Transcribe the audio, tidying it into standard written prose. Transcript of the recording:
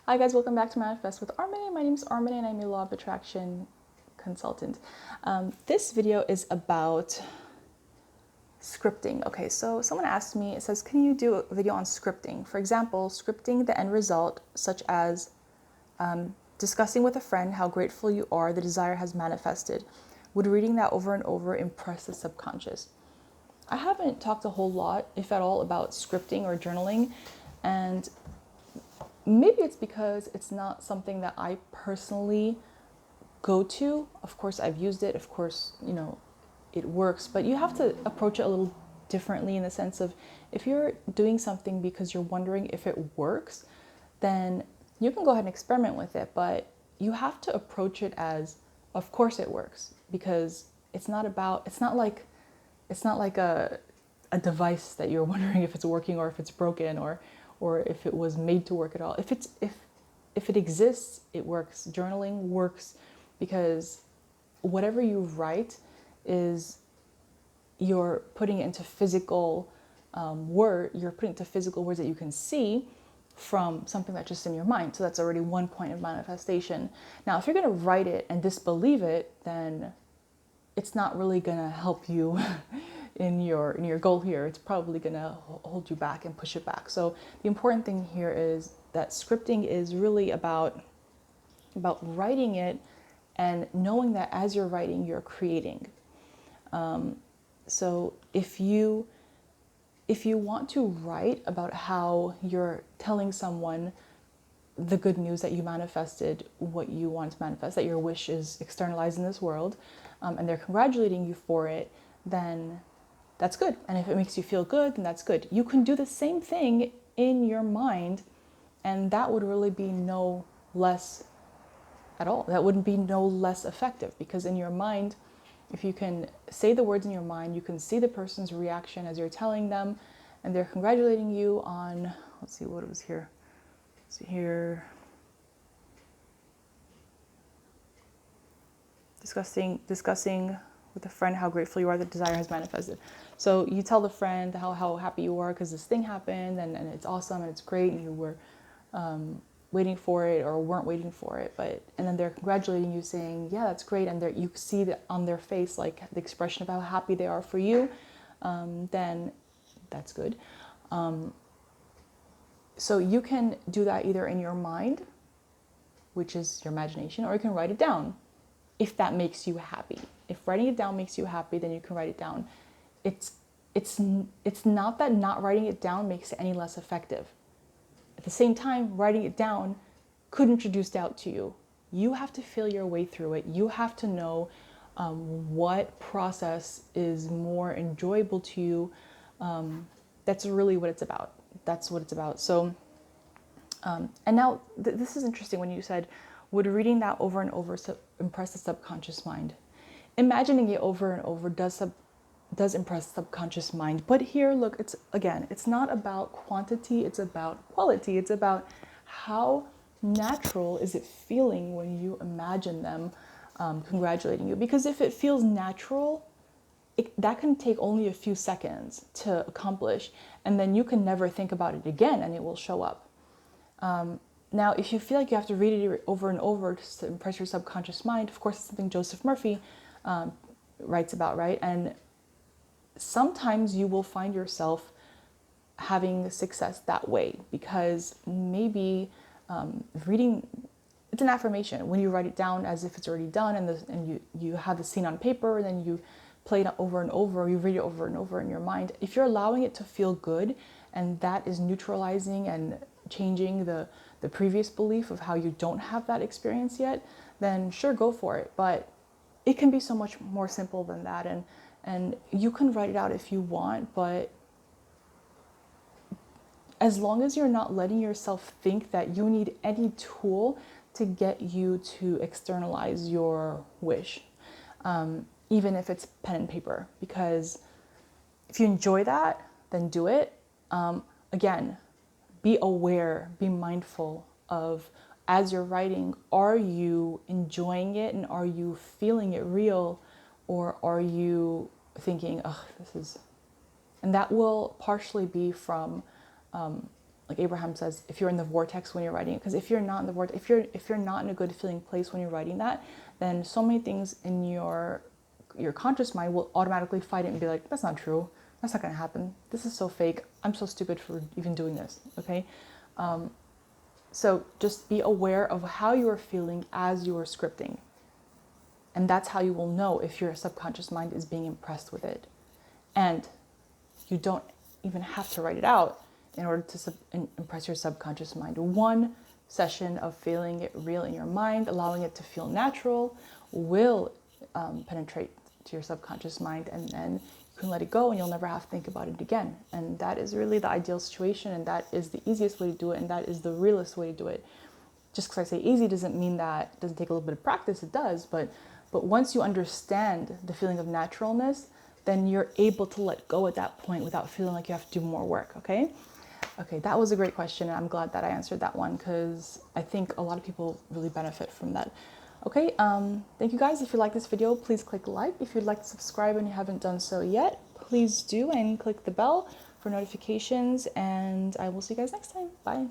Hi guys, welcome back to Manifest with Armine. My name is Armine and I'm a law of attraction consultant. This video is about scripting. Okay, so someone asked me, it says, can you do a video on scripting? For example, scripting the end result, such as discussing with a friend how grateful you are the desire has manifested. Would reading that over and over impress the subconscious? I haven't talked a whole lot, if at all, about scripting or journaling, and maybe it's because it's not something that I personally go to. Of course, I've used it. Of course, it works, but you have to approach it a little differently in the sense of if you're doing something because you're wondering if it works, then you can go ahead and experiment with it, but you have to approach it as, of course it works, because it's not like a device that you're wondering if it's working or if it's broken or if it was made to work at all. If it exists, it works. Journaling works because whatever you write is you're putting it into physical you're putting it into physical words that you can see from something that's just in your mind. So that's already one point of manifestation. Now, if you're going to write it and disbelieve it, then it's not really going to help you in your goal here. It's probably going to hold you back and push it back. So the important thing here is that scripting is really about writing it and knowing that as you're writing, you're creating. So if you want to write about how you're telling someone the good news that you manifested, what you want to manifest, that your wish is externalized in this world, and they're congratulating you for it, then that's good. And if it makes you feel good, then that's good. You can do the same thing in your mind, and that would really be no less at all. That wouldn't be no less effective, because in your mind, if you can say the words in your mind, you can see the person's reaction as you're telling them, and they're congratulating you on, let's see what it was here. So here, discussing with a friend how grateful you are that desire has manifested. So you tell the friend how happy you are because this thing happened and it's awesome and it's great and you were waiting for it or weren't waiting for it, and then they're congratulating you saying, yeah, that's great, and you see that on their face, like the expression of how happy they are for you, then that's good. So you can do that either in your mind, which is your imagination, or you can write it down if that makes you happy. If writing it down makes you happy, then you can write it down. It's not that not writing it down makes it any less effective. At the same time, writing it down could introduce doubt to you. You have to feel your way through it. You have to know what process is more enjoyable to you. That's really what it's about. That's what it's about. So, and now this is interesting when you said, would reading that over and over impress the subconscious mind? Imagining it over and over does impress the subconscious mind. But here, look, it's not about quantity, it's about quality. It's about how natural is it feeling when you imagine them congratulating you. Because if it feels natural, that can take only a few seconds to accomplish, and then you can never think about it again and it will show up. Now, if you feel like you have to read it over and over just to impress your subconscious mind, of course, it's something Joseph Murphy writes about, right? And sometimes you will find yourself having success that way because maybe reading, it's an affirmation. When you write it down as if it's already done and you have the scene on paper and then you play it over and over, you read it over and over in your mind. If you're allowing it to feel good and that is neutralizing and changing the previous belief of how you don't have that experience yet, then sure, go for it. But it can be so much more simple than that. And you can write it out if you want, but as long as you're not letting yourself think that you need any tool to get you to externalize your wish, even if it's pen and paper, because if you enjoy that, then do it. Again, be aware, be mindful of, as you're writing, are you enjoying it and are you feeling it real, or are you thinking, oh, this is, and that will partially be from like Abraham says, if you're in the vortex when you're writing it, because if you're not in the vortex, if you're not in a good feeling place when you're writing that, then so many things in your conscious mind will automatically fight it and be like, that's not true, that's not going to happen, this is so fake, I'm so stupid for even doing this. Okay, so just be aware of how you are feeling as you are scripting, and that's how you will know if your subconscious mind is being impressed with it. And you don't even have to write it out in order to impress your subconscious mind. One session of feeling it real in your mind, allowing it to feel natural, will penetrate to your subconscious mind, and then you can let it go and you'll never have to think about it again. And that is really the ideal situation, and that is the easiest way to do it, and that is the realest way to do it. Just because I say easy doesn't mean that it doesn't take a little bit of practice. It does, but once you understand the feeling of naturalness, then you're able to let go at that point without feeling like you have to do more work. Okay, that was a great question, and I'm glad that I answered that one, because I think a lot of people really benefit from that. Okay, thank you guys. If you like this video, please click like. If you'd like to subscribe and you haven't done so yet, please do, and click the bell for notifications, and I will see you guys next time. Bye.